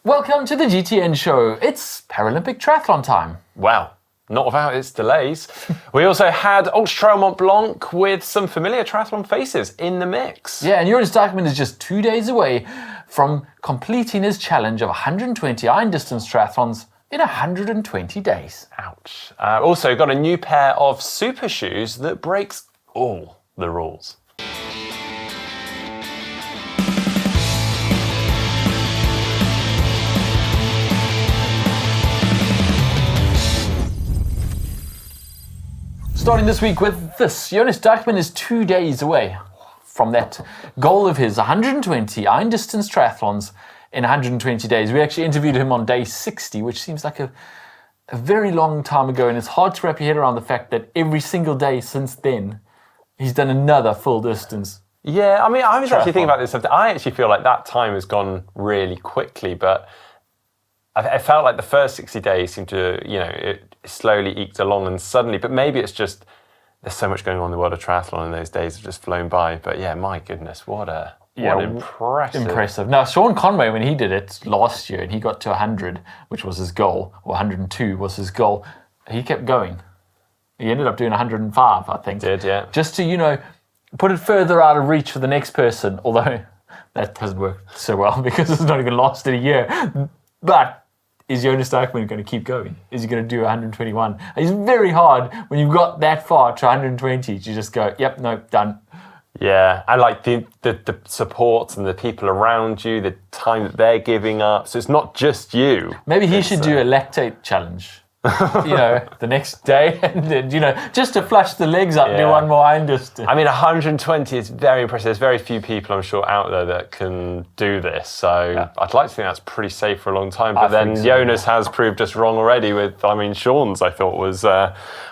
Welcome to the GTN Show. It's Paralympic Triathlon time. Well, not without its delays. We also had Ultra Trail Mont Blanc with some familiar triathlon faces in the mix. Yeah, and Jonas Deichmann is just 2 days away from completing his challenge of 120 iron distance triathlons in 120 days. Ouch. Also got a new pair of super shoes that breaks all the rules. Starting this week with this, Jonas Deichmann is 2 days away from that goal of his 120 iron distance triathlons in 120 days. We actually interviewed him on day 60, which seems like a very long time ago, and it's hard to wrap your head around the fact that every single day since then, he's done another full distance. Yeah, I mean, I was actually thinking about this. I actually feel like that time has gone really quickly, but I felt like the first 60 days seemed to, it slowly eked along and suddenly, but maybe it's just there's so much going on in the world of triathlon and those days have just flown by. But yeah, my goodness, what impressive. Now, Sean Conway, when he did it last year and he got to 100, which was his goal, or 102 was his goal, he kept going. He ended up doing 105, I think. Did, yeah. Just to, put it further out of reach for the next person, although that hasn't worked so well because it's not even lasted a year. But is Jonas Deichmann going to keep going? Is he going to do 121? It's very hard when you've got that far to 120 to just go, yep, no, done. Yeah, I like the support and the people around you, the time that they're giving up. So it's not just you. Maybe he should do a lactate challenge. The next day, and just to flush the legs up, do one more iron distance. I mean, 120 is very impressive. There's very few people, I'm sure, out there that can do this. So I'd like to think that's pretty safe for a long time. But then Jonas has proved us wrong already with, Sean's, I thought, was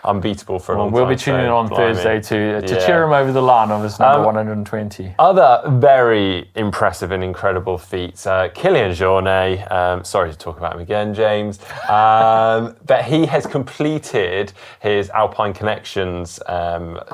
unbeatable for a long time. We'll be tuning in on Thursday to cheer him over the line of his number 120. Other very impressive and incredible feats. Kilian Jornet, sorry to talk about him again, James, but he has completed his Alpine Connections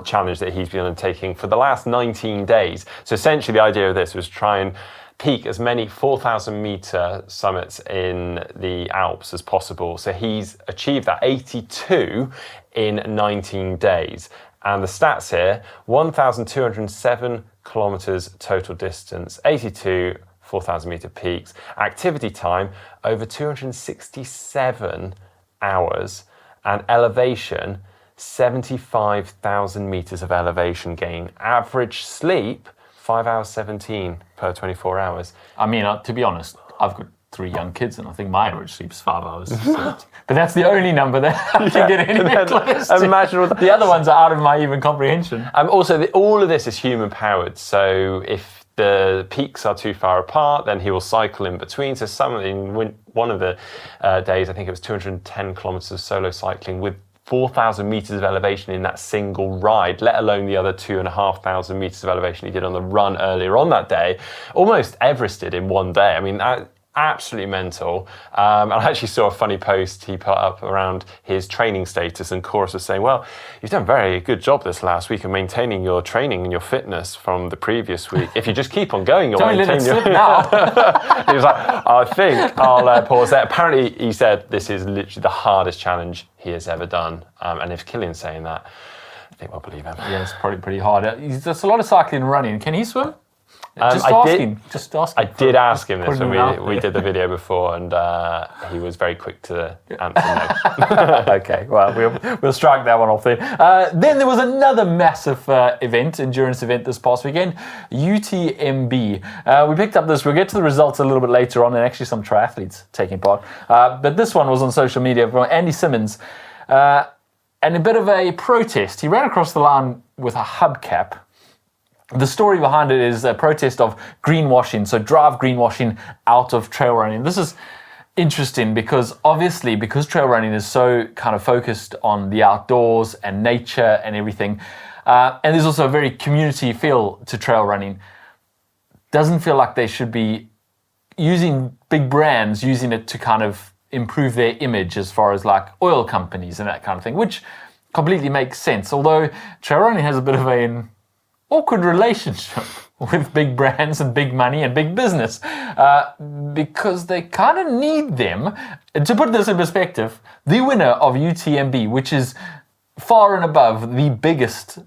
challenge that he's been undertaking for the last 19 days. So essentially the idea of this was try and peak as many 4,000 meter summits in the Alps as possible. So he's achieved that 82 in 19 days. And the stats here, 1,207 kilometers total distance, 82 4,000 meter peaks, activity time over 267 hours, and elevation 75,000 meters of elevation gain. Average sleep 5 hours 17 per 24 hours. I mean, to be honest, I've got 3 young kids, and I think my average sleep is 5 hours. But that's the only number that I can get anywhere close to. Imagine all the other ones are out of my even comprehension. Also, all of this is human powered. So if the peaks are too far apart, then he will cycle in between. So one of the days, I think it was 210 kilometers of solo cycling with 4,000 meters of elevation in that single ride, let alone the other 2,500 meters of elevation he did on the run earlier on that day. Almost Everested in one day. I mean, absolutely mental. And I actually saw a funny post he put up around his training status, and Chorus was saying, well, you've done a very good job this last week of maintaining your training and your fitness from the previous week. If you just keep on going, you'll maintain your... now. He was like, I think I'll pause there. Apparently, he said this is literally the hardest challenge he has ever done. And if Kilian's saying that, I think we'll believe him. Yeah, it's probably pretty hard. There's a lot of cycling and running. Can he swim? Just ask him. I did ask him this when we did the video before, and he was very quick to answer no. Okay, well, we'll strike that one off there. Then there was another massive endurance event this past weekend, UTMB. We picked up this. We'll get to the results a little bit later on, and actually some triathletes taking part. But this one was on social media from Andy Simmons. And a bit of a protest. He ran across the line with a hubcap. The story behind it is a protest of greenwashing, so drive greenwashing out of trail running. This is interesting because trail running is so kind of focused on the outdoors and nature and everything, and there's also a very community feel to trail running. Doesn't feel like they should be using big brands, using it to kind of improve their image as far as like oil companies and that kind of thing, which completely makes sense. Although trail running has a bit of an awkward relationship with big brands and big money and big business because they kind of need them. To put this in perspective, the winner of UTMB, which is far and above the biggest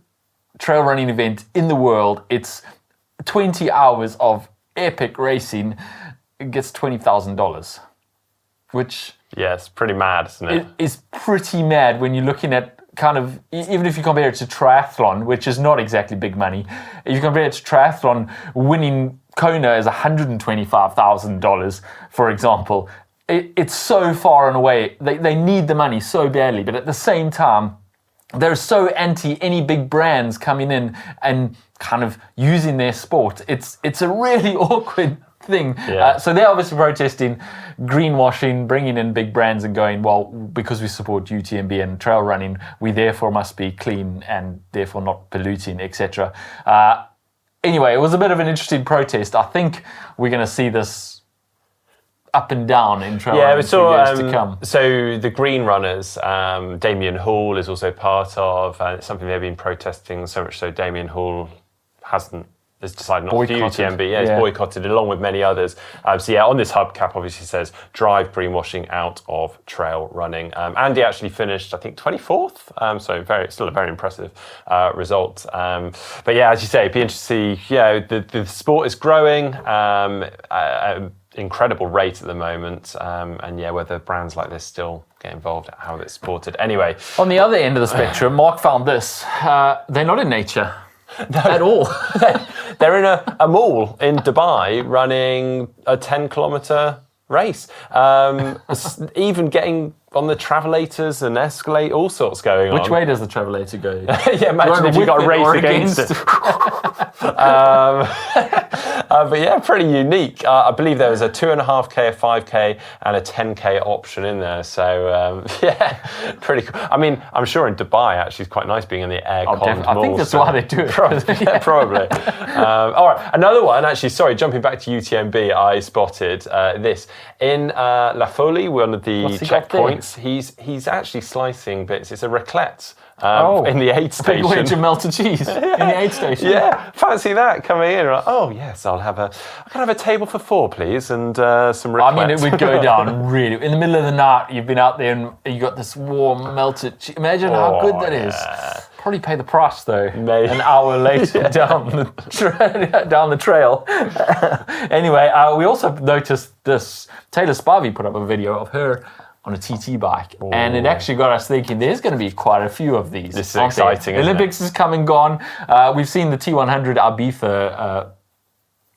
trail running event in the world, it's 20 hours of epic racing, gets $20,000, which... Yeah, it's pretty mad, isn't it? It is pretty mad when you're looking at kind of, even if you compare it to triathlon, which is not exactly big money, if you compare it to triathlon, winning Kona is $125,000, for example. It's so far and away. They need the money so badly, but at the same time, they're so anti any big brands coming in and kind of using their sport. It's a really awkward thing. Yeah. So they're obviously protesting greenwashing, bringing in big brands and going, well, because we support UTMB and trail running, we therefore must be clean and therefore not polluting, etc. Anyway, it was a bit of an interesting protest. I think we're going to see this up and down in trail running for years to come. So the Green Runners, Damien Hall is also part of, and it's something they've been protesting so much so Damien Hall has decided not to do UTMB. Yeah, it's boycotted along with many others. So yeah, on this hubcap obviously says drive greenwashing out of trail running. Andy actually finished, I think, 24th. So still a very impressive result. But yeah, as you say, it'd be interesting to see. The sport is growing. Incredible rate at the moment, and whether brands like this still get involved, how it's supported. Anyway, on the other end of the spectrum, Mark found this. They're not in nature at all. They're in a mall in Dubai running a 10-kilometre race. Even getting on the travelators and escalate, all sorts going on. Which way does the travelator go? Yeah, imagine if you got a race against it. But yeah, pretty unique. I believe there was a 2.5K, a 5K, and a 10K option in there. So pretty cool. I mean, I'm sure in Dubai actually it's quite nice being in the air-conned I think that's why they do it. Probably. All right, another one. Actually, sorry, jumping back to UTMB, I spotted this in La Folie, one of the checkpoints. He's actually slicing bits. It's a raclette. In the aid station. Big wedge of melted cheese in the aid station. Yeah, fancy that coming in. Like, oh yes, I can have a table for 4, please, and some raclette. I mean, it would go down really. In the middle of the night, you've been out there and you got this warm melted cheese. Imagine how good that is. Probably pay the price though. Maybe. An hour later down the trail. Anyway, we also noticed this. Taylor Spivey put up a video of her on a TT bike, and it actually got us thinking there's going to be quite a few of these. This is exciting. The Olympics is come and gone. We've seen the T100 Ibiza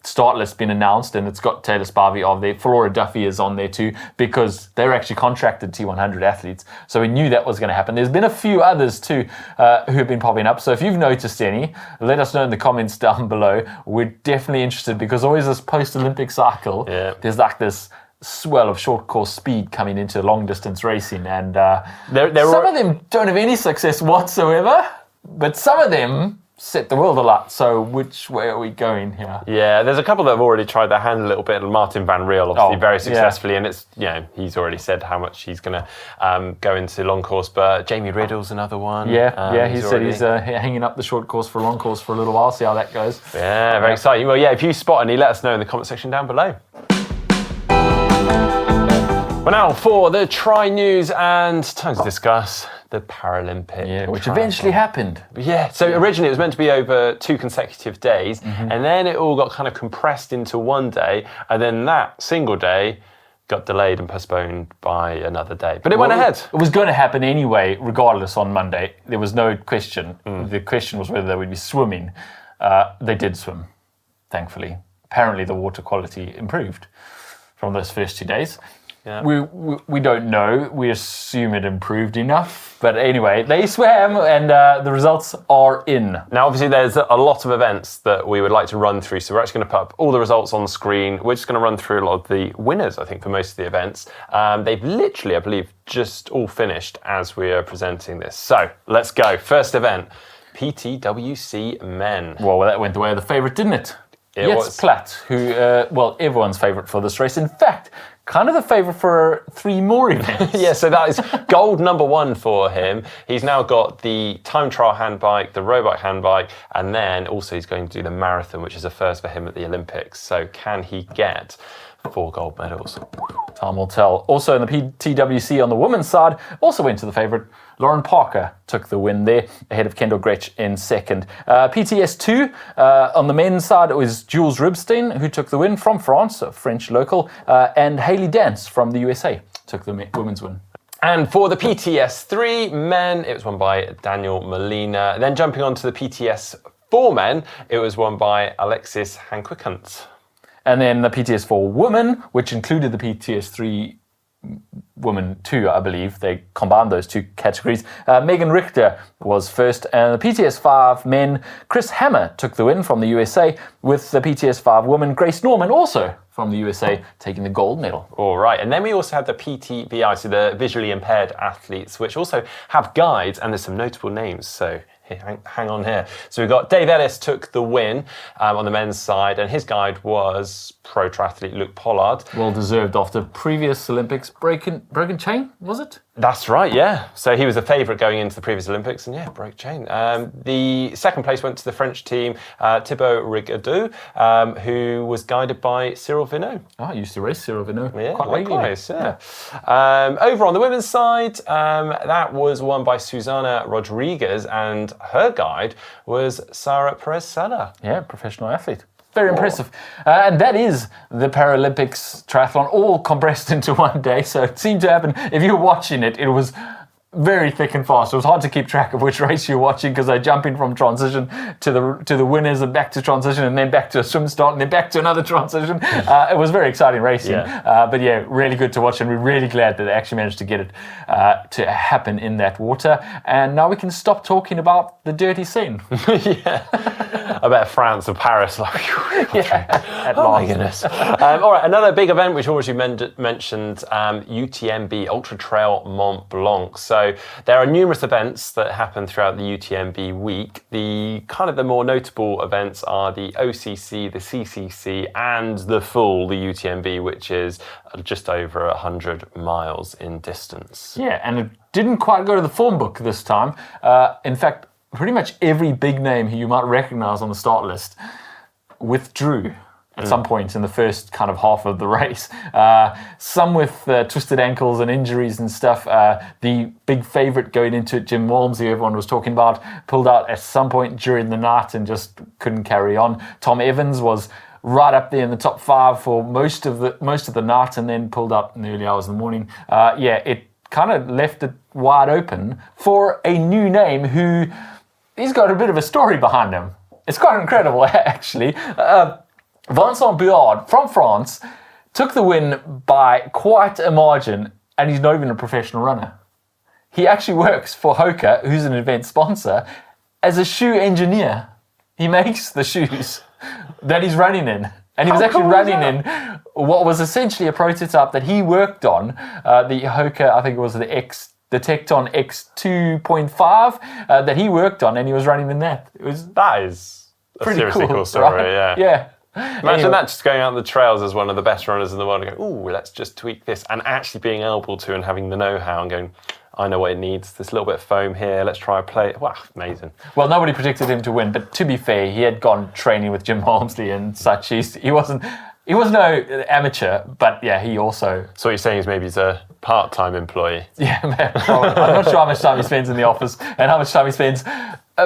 start list been announced, and it's got Taylor Spivey on there. Flora Duffy is on there too, because they're actually contracted T100 athletes. So we knew that was going to happen. There's been a few others too who have been popping up. So if you've noticed any, let us know in the comments down below. We're definitely interested, because always this post-Olympic cycle, there's like this swell of short course speed coming into long distance racing, and some of them don't have any success whatsoever, but some of them set the world alight. So which way are we going here? Yeah, there's a couple that have already tried their hand a little bit. Martin Van Riel, obviously, very successfully, and it's he's already said how much he's going to go into long course. But Jamie Riddle's another one. He said he's hanging up the short course for long course for a little while. See how that goes. Yeah, very exciting. Well, if you spot any, let us know in the comment section down below. Well, now for the Tri News, and time to discuss the Paralympics. Which eventually happened. Yeah, so originally it was meant to be over 2 consecutive days, and then it all got kind of compressed into one day, and then that single day got delayed and postponed by another day. But it went ahead. It was going to happen anyway, regardless, on Monday. There was no question. The question was whether they would be swimming. They did swim, thankfully. Apparently the water quality improved from those first 2 days. Yeah. We don't know. We assume it improved enough. But anyway, they swam, and the results are in. Now, obviously, there's a lot of events that we would like to run through. So we're actually going to put up all the results on the screen. We're just going to run through a lot of the winners, I think, for most of the events. They've literally, I believe, just all finished as we are presenting this. So let's go. First event, PTWC Men. Well, that went the way of the favourite, didn't it? It was Platt, who, everyone's favourite for this race. In fact, kind of the favourite for 3 more events. Yeah, so that is gold number 1 for him. He's now got the time trial handbike, the road bike handbike, and then also he's going to do the marathon, which is a first for him at the Olympics. So can he get 4 gold medals? Time will tell. Also in the TWC on the women's side, also went to the favourite. Lauren Parker took the win there, ahead of Kendall Gretsch in second. PTS2, on the men's side, it was Jules Ribstein who took the win from France, a French local, and Hayley Dance from the USA took the women's win. And for the PTS3 men, it was won by Daniel Molina. Then jumping on to the PTS4 men, it was won by Alexis Hanquicant. And then the PTS4 women, which included the PTS3 women too, I believe. They combined those 2 categories. Megan Richter was first, and the PTS5 men, Chris Hammer took the win from the USA, with the PTS5 women, Grace Norman, also from the USA, taking the gold medal. All right, and then we also had the PTVI, so the visually impaired athletes, which also have guides, and there's some notable names, so hang on here. So we've got Dave Ellis took the win on the men's side, and his guide was pro triathlete Luke Pollard. Well deserved after previous Olympics. Broken chain, was it? That's right, yeah. So he was a favourite going into the previous Olympics, and yeah, broke chain. The second place went to the French team, Thibaut Rigaudot, who was guided by Cyril Vinot. Oh, I used to race Cyril Vinot. Yeah, quite likewise, yeah. Over on the women's side, that was won by Susana Rodriguez, and her guide was Sarah Perez-Sala. Yeah, professional athlete. Very impressive. And that is the Paralympics triathlon, all compressed into one day. So it seemed to happen. If you were watching it, it was very thick and fast. It was hard to keep track of which race you're watching because they jump in from transition to the winners and back to transition and then back to a swim start and then back to another transition. It was very exciting racing. Yeah. But yeah, really good to watch, and we're really glad that they actually managed to get it to happen in that water. And now we can stop talking about the dirty scene. Yeah. I bet France or Paris, like, At oh last. my goodness. All right, another big event which already mentioned, UTMB, Ultra Trail Mont Blanc. So there are numerous events that happen throughout the UTMB week. The more notable events are the OCC, the CCC, and the UTMB, which is just over 100 miles in distance. Yeah, and it didn't quite go to the form book this time. In fact, pretty much every big name who you might recognize on the start list withdrew at some point in the first kind of half of the race. Some with twisted ankles and injuries and stuff. The big favourite going into it, Jim Walmsley, who everyone was talking about, pulled out at some point during the night and just couldn't carry on. Tom Evans was right up there in the top 5 for most of the night and then pulled out in the early hours of the morning. It kind of left it wide open for a new name who... He's got a bit of a story behind him. It's quite incredible, actually. Vincent Buard from France took the win by quite a margin, and he's not even a professional runner. He actually works for Hoka, who's an event sponsor, as a shoe engineer. He makes the shoes that he's running in. And he was actually running in what was essentially a prototype that he worked on, the Hoka, I think it was the Tecton X2.5 that he worked on, and he was running in that. That is a pretty seriously cool story, right? yeah. Imagine Anyway. that, just going out the trails as one of the best runners in the world and go, ooh, let's just tweak this, and actually being able to and having the know-how and going, I know what it needs, this little bit of foam here, let's try and play it. Wow, amazing. Well, nobody predicted him to win, but to be fair, he had gone training with Jim Walmsley and such. He wasn't no amateur, but yeah, he also... So what you're saying is maybe he's a part-time employee. Yeah, probably. I'm not sure how much time he spends in the office and how much time he spends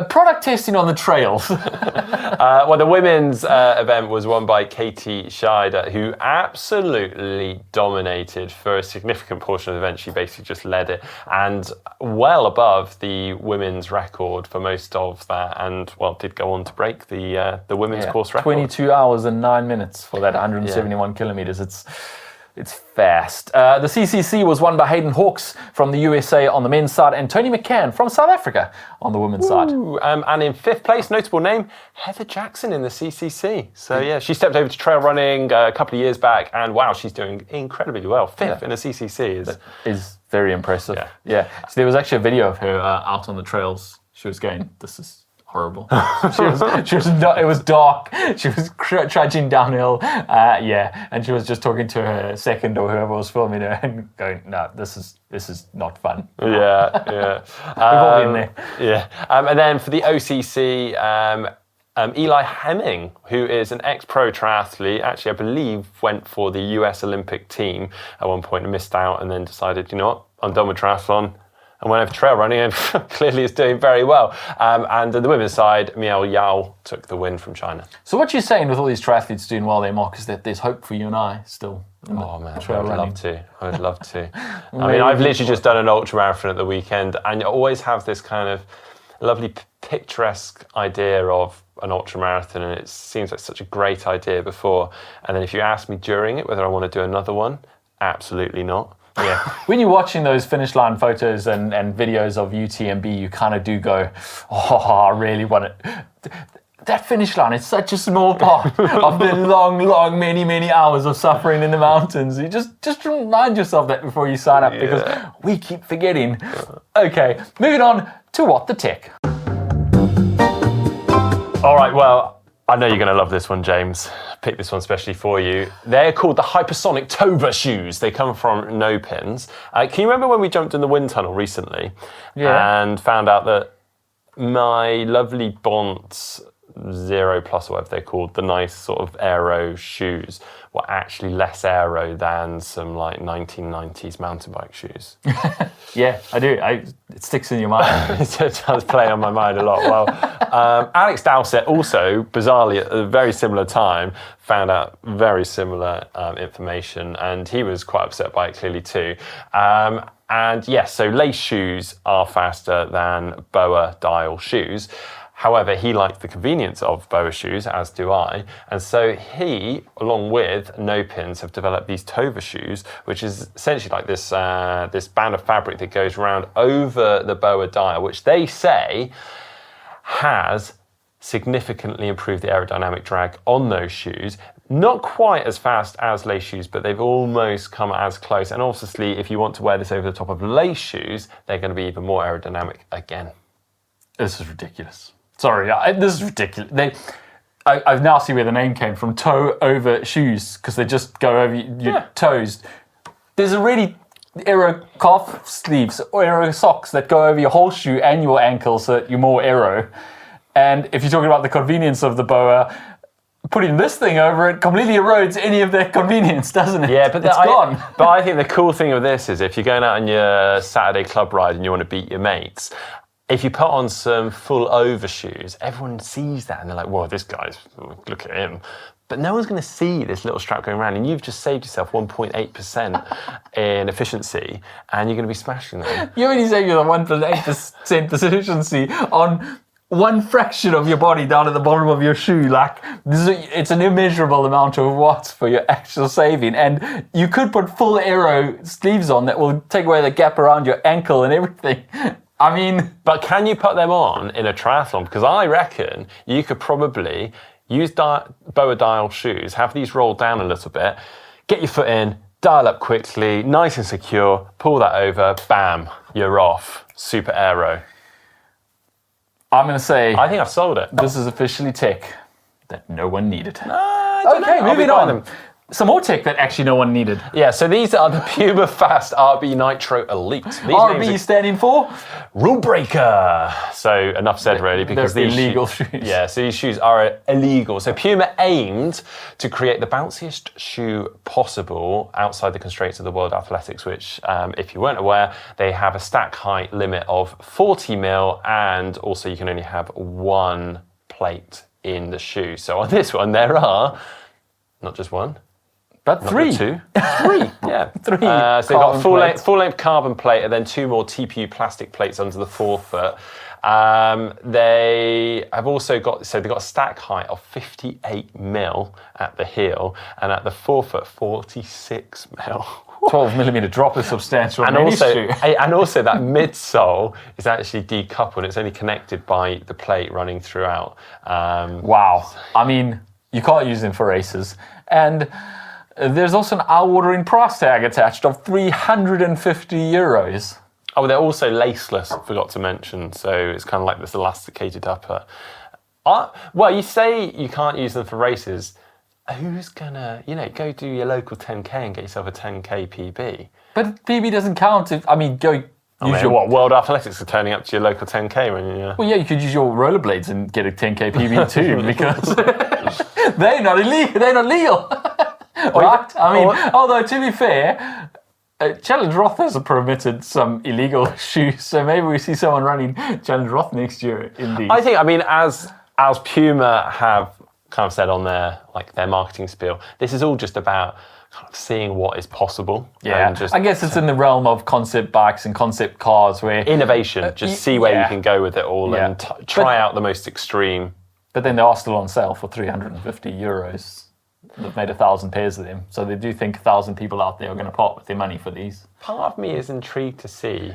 product testing on the trails. Well, the women's event was won by Katie Scheider, who absolutely dominated for a significant portion of the event. She basically just led it, and well above the women's record for most of that, and well, did go on to break the women's course record. 22 hours and 9 minutes for that 171 kilometers. It's fast. The CCC was won by Hayden Hawkes from the USA on the men's side and Tony McCann from South Africa on the women's side. And in 5th place, notable name, Heather Jackson in the CCC. So yeah, she stepped over to trail running a couple of years back, and wow, she's doing incredibly well. 5th in the CCC is very impressive. Yeah. So there was actually a video of her out on the trails. She was going, this is horrible. It was dark. She was trudging downhill, and she was just talking to her second or whoever was filming her and going, "No, this is not fun." Yeah. We've all been there. Yeah, and then for the OCC, Eli Hemming, who is an ex-pro triathlete, actually I believe went for the US Olympic team at one point and missed out, and then decided, you know what, I'm done with triathlon. And went over to trail running and clearly is doing very well. And on the women's side, Miao Yao took the win from China. So what you're saying with all these triathletes doing well there, Mark, is that there's hope for you and I still. Oh man, I would love to. I mean, I've literally just done an ultra marathon at the weekend, and you always have this kind of lovely picturesque idea of an ultra marathon, and it seems like such a great idea before. And then if you ask me during it whether I want to do another one, absolutely not. Yeah. When you're watching those finish line photos and videos of UTMB, you kind of do go, oh, I really want it. That finish line is such a small part of the long, many hours of suffering in the mountains. You just remind yourself that before you sign up, because we keep forgetting. Okay, moving on to What the Tech. All right, well, I know you're going to love this one, James. Picked this one especially for you. They're called the Hypersonic Tovershoes. They come from No Pins. Can you remember when we jumped in the wind tunnel recently and found out that my lovely Bont Zero Plus, or whatever they're called, the nice sort of aero shoes, were actually less aero than some like 1990s mountain bike shoes? Yeah, I do. It sticks in your mind. It does play on my mind a lot. Well, Alex Dowsett also, bizarrely, at a very similar time, found out very similar information, and he was quite upset by it clearly too. And yes, so lace shoes are faster than BOA dial shoes. However, he liked the convenience of BOA shoes, as do I. And so he, along with No Pins, have developed these Tover shoes, which is essentially like this band of fabric that goes around over the BOA dial, which they say has significantly improved the aerodynamic drag on those shoes. Not quite as fast as lace shoes, but they've almost come as close. And obviously, if you want to wear this over the top of lace shoes, they're going to be even more aerodynamic again. This is ridiculous. Sorry, this is ridiculous. I now see where the name came from, toe over shoes, because they just go over your toes. There's already aero calf sleeves or aero socks that go over your whole shoe and your ankle so that you're more aero. And if you're talking about the convenience of the BOA, putting this thing over it completely erodes any of that convenience, doesn't it? Yeah, but it's gone. But I think the cool thing of this is if you're going out on your Saturday club ride and you want to beat your mates, if you put on some full over shoes, everyone sees that and they're like, whoa, this guy's, look at him. But no one's going to see this little strap going around, and you've just saved yourself 1.8% in efficiency, and you're going to be smashing them. You only saved yourself 1.8% efficiency on one fraction of your body down at the bottom of your shoe. Like, it's an immeasurable amount of watts for your actual saving. And you could put full aero sleeves on that will take away the gap around your ankle and everything. I mean... But can you put them on in a triathlon? Because I reckon you could probably use BOA dial shoes, have these rolled down a little bit, get your foot in, dial up quickly, nice and secure, pull that over, bam, you're off. Super aero. I'm going to say... I think I've sold it. This is officially tech that no one needed. Okay, moving on. Some more tech that actually no one needed. Yeah, so these are the Puma Fast RB Nitro Elite. These RB standing for? Rule Breaker. So enough said really, because they're these illegal shoes. Yeah, so these shoes are illegal. So Puma aimed to create the bounciest shoe possible outside the constraints of the World Athletics, which, if you weren't aware, they have a stack height limit of 40 mil, and also you can only have one plate in the shoe. So on this one, there are not just one, but three. Two. Three, yeah. Three. So they've got a full-length carbon plate and then two more TPU plastic plates under the forefoot. They have also got, so they've got a stack height of 58 mil at the heel, and at the forefoot, 46 mil. 12 millimeter drop is substantial. And also that midsole is actually decoupled. It's only connected by the plate running throughout. Wow. I mean, you can't use them for races. And there's also an eye-watering price tag attached of €350. Oh, they're also laceless, I forgot to mention. So it's kind of like this elasticated upper. Well, you say you can't use them for races. Who's gonna, go do your local 10K and get yourself a 10K PB? But PB doesn't count. Use your World Athletics are turning up to your local 10K when you. Well, yeah, you could use your rollerblades and get a 10K PB too, because they're not illegal. They're not legal, right? Although to be fair, Challenge Roth has permitted some illegal shoes, so maybe we see someone running Challenge Roth next year in these. I think, as Puma have kind of said on their marketing spiel, this is all just about kind of seeing what is possible. Yeah, and I guess it's in the realm of concept bikes and concept cars where innovation, just see where you can go with it all and try out the most extreme. But then they are still on sale for €350. They've made 1,000 pairs of them, so they do think 1,000 people out there are going to part with their money for these. Part of me is intrigued to see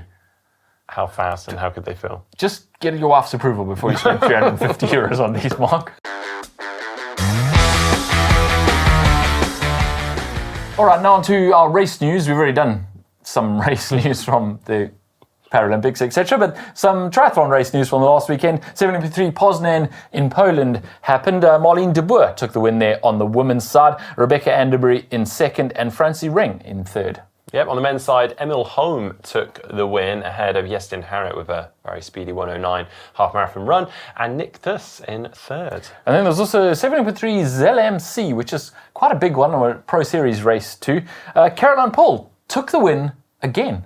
how fast and how good they feel. Just get your wife's approval before you spend €350 on these, Mark. All right, now on to our race news. We've already done some race news from the Paralympics, etc., but some triathlon race news from the last weekend. 73 Poznan in Poland happened. Marlene de Boer took the win there on the women's side. Rebecca Anderbury in second and Francie Ring in third. Yep, on the men's side, Emil Holm took the win ahead of Jestin Harriet with a very speedy 1:09 half-marathon run, and Nick Thuss in third. And then there's also 7.3 Zell Am See, which is quite a big one, or a Pro Series race too. Caroline Paul took the win again.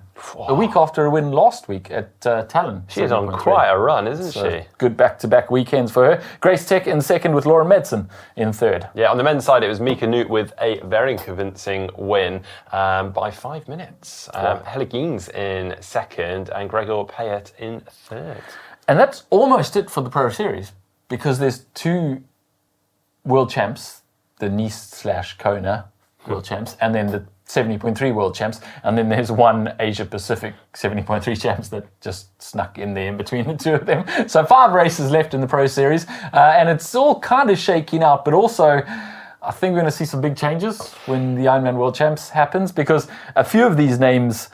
A week after a win last week at Tallinn. She's on quite a run, isn't she? Good back-to-back weekends for her. Grace Tech in second with Laura Medson in third. Yeah, on the men's side, it was Mika Newt with a very convincing win by 5 minutes. Helle Geens in second and Gregor Payet in third. And that's almost it for the Pro Series, because there's two world champs, the Nice/Kona world champs, and then the 70.3 world champs, and then there's one Asia Pacific 70.3 champs that just snuck in there in between the two of them. So 5 races left in the Pro Series, and it's all kind of shaking out, but also I think we're going to see some big changes when the Ironman World Champs happens, because a few of these names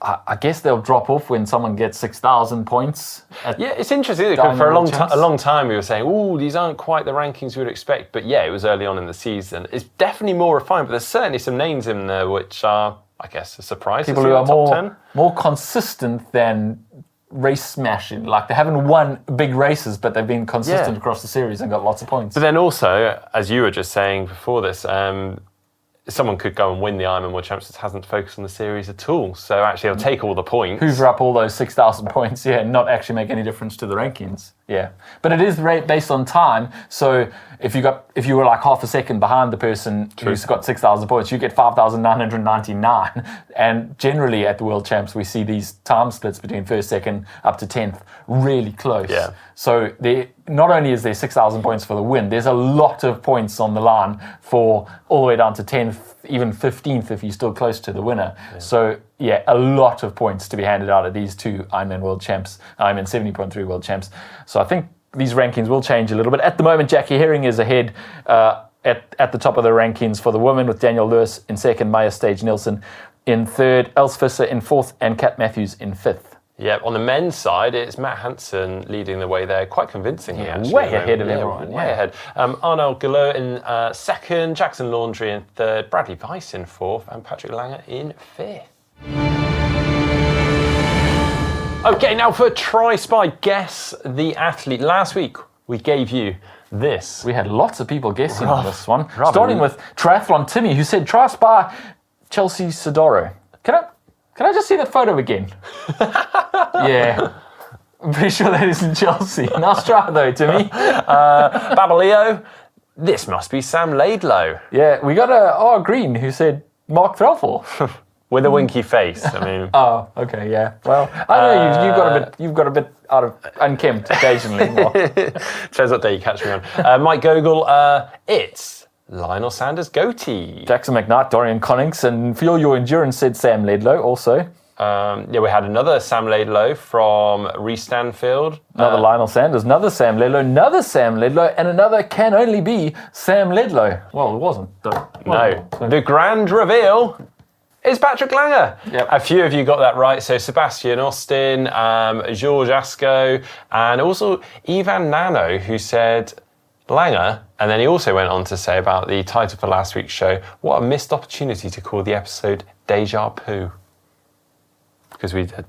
I guess they'll drop off when someone gets 6,000 points. Yeah, it's interesting, because for a long time we were saying, these aren't quite the rankings we would expect. But yeah, it was early on in the season. It's definitely more refined, but there's certainly some names in there which are, I guess, a surprise. People who are more consistent than race smashing. Like, they haven't won big races, but they've been consistent across the series and got lots of points. But then also, as you were just saying before this, someone could go and win the Ironman World Championships, hasn't focused on the series at all. So actually, I'll take all the points. Hoover up all those 6,000 points, and not actually make any difference to the rankings. Yeah, but it is based on time. So if you were like half a second behind the person who's got 6,000 points, you get 5,999. And generally at the World Champs, we see these time splits between first, second, up to 10th, really close. Yeah. So not only is there 6,000 points for the win, there's a lot of points on the line for all the way down to 10th, even 15th if you're still close to the winner. Yeah. So yeah, a lot of points to be handed out at these two Ironman World Champs, Ironman 70.3 World Champs. So I think these rankings will change a little bit. At the moment, Jackie Herring is ahead at the top of the rankings for the women, with Daniel Lewis in second, Maya Stage-Nielsen in third, Els Visser in fourth, and Kat Matthews in fifth. Yeah, on the men's side, it's Matt Hansen leading the way there, quite convincingly, actually. Way ahead of everyone. Way ahead. Arnold Gallot in second, Jackson Laundrie in third, Bradley Weiss in fourth, and Patrick Langer in fifth. Okay, now for Tri Spy, guess the athlete. Last week, we gave you this. We had lots of people guessing on this one. Starting with Triathlon Timmy, who said Tri Spy, Chelsea Sidoro. Can I just see that photo again? Yeah. I'm pretty sure that isn't Chelsea. Nice try though, Timmy. Babaleo, this must be Sam Laidlow. Yeah, we got Green, who said Mark Threlfall. With a winky face. I mean. Oh, okay, yeah. Well, I know you've got a bit out of unkempt occasionally. Depends what day you catch me on. Mike Gogol, it's Lionel Sanders Goatee. Jackson McKnight, Dorian Connings, and Fuel Your Endurance said Sam Laidlow also. We had another Sam Laidlow from Reece Stanfield. Another Lionel Sanders, another Sam Laidlow, and another can only be Sam Laidlow. Well, it wasn't, though. No. The grand reveal. It's Patrick Langer. Yep. A few of you got that right. So Sebastian Austin, George Asco, and also Ivan Nano, who said Langer. And then he also went on to say about the title for last week's show, what a missed opportunity to call the episode Deja Poo. Because we did.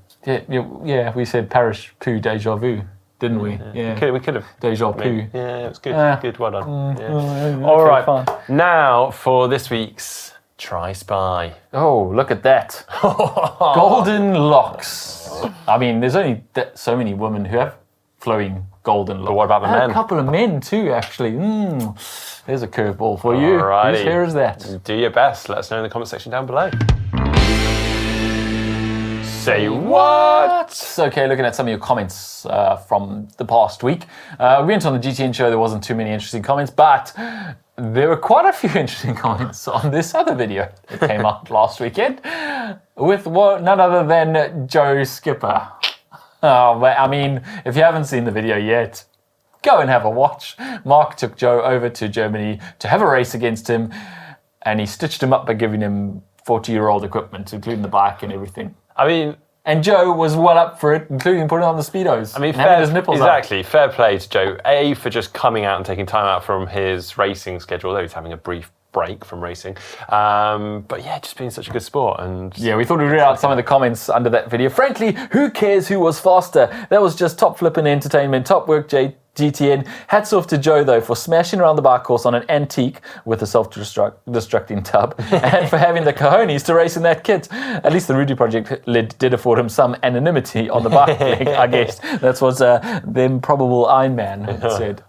Yeah, we said Parish Poo Deja Vu, didn't we? Yeah. We could have. Deja Poo. Yeah, it was good. Good, well done. All right. Fine. Now for this week's Try Spy. Oh, look at that. Golden locks. I mean, there's only so many women who have flowing golden locks. But what about the men? A couple of men too, actually. There's a curveball for you. Alrighty. Whose hair is that? Do your best. Let us know in the comment section down below. Say what? Okay, looking at some of your comments from the past week. We went on the GTN show, there wasn't too many interesting comments, but there were quite a few interesting comments on this other video that came up last weekend with none other than Joe Skipper. Oh, but I mean, if you haven't seen the video yet, go and have a watch. Mark took Joe over to Germany to have a race against him, and he stitched him up by giving him 40-year-old equipment, including the bike and everything. I mean, and Joe was well up for it, including putting on the Speedos. I mean, his nipples exactly. Fair play to Joe. A, for just coming out and taking time out from his racing schedule, although he's having a brief break from racing. But yeah, just being such a good sport. And yeah, we thought we'd read out some of the comments under that video. Frankly, who cares who was faster? That was just top flipping entertainment. Top work, GTN. Hats off to Joe, though, for smashing around the bike course on an antique with a self-destructing tub and for having the cojones to race in that kit. At least the Rudy Project did afford him some anonymity on the bike leg, I guess. That's what the improbable Ironman said.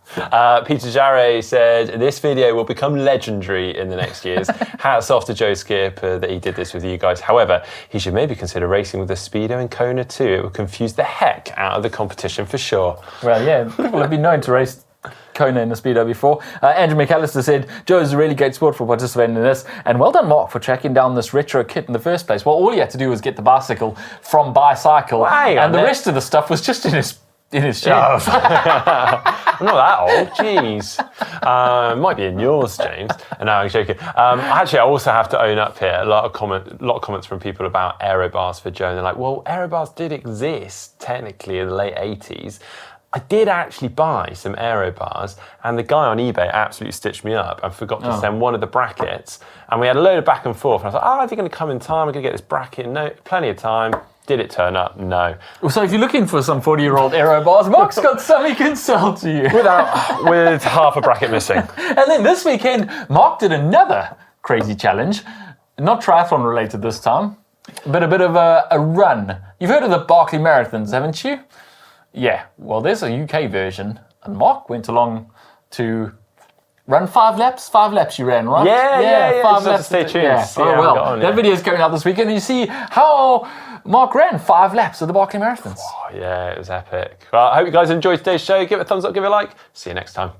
Peter Jarre said, this video will become legendary in the next years. Hats off to Joe Skipper that he did this with you guys. However, he should maybe consider racing with a Speedo and Kona too. It will confuse the heck out of the competition for sure. Well, yeah, people have been known to race Kona in the Speedo before. Andrew McAllister said, Joe is a really great sport for participating in this, and well done, Mark, for tracking down this retro kit in the first place. Well, all he had to do was get the bicycle from Bicycle, and the rest of the stuff was just in his shed. I'm not that old, jeez. Might be in yours, James. No, I'm joking. Actually, I also have to own up here. A lot of comments from people about aero bars for Joe. And they're like, well, aero bars did exist technically in the late 80s. I did actually buy some aero bars, and the guy on eBay absolutely stitched me up and forgot to send one of the brackets. And we had a load of back and forth. And I was like, are they going to come in time? I'm going to get this bracket. No, plenty of time. Did it turn up? No. So if you're looking for some 40-year-old aero bars, Mark's got some he can sell to you. With half a bracket missing. And then this weekend, Mark did another crazy challenge. Not triathlon related this time, but a bit of a run. You've heard of the Barkley Marathons, haven't you? Yeah, well, there's a UK version, and Mark went along to run 5 laps. 5 laps you ran, right? Yeah. 5 laps. Stay tuned. Yeah. That video is coming out this weekend, and you see how Mark ran 5 laps of the Barkley Marathons. Oh, yeah, it was epic. Well, I hope you guys enjoyed today's show. Give it a thumbs up, give it a like. See you next time.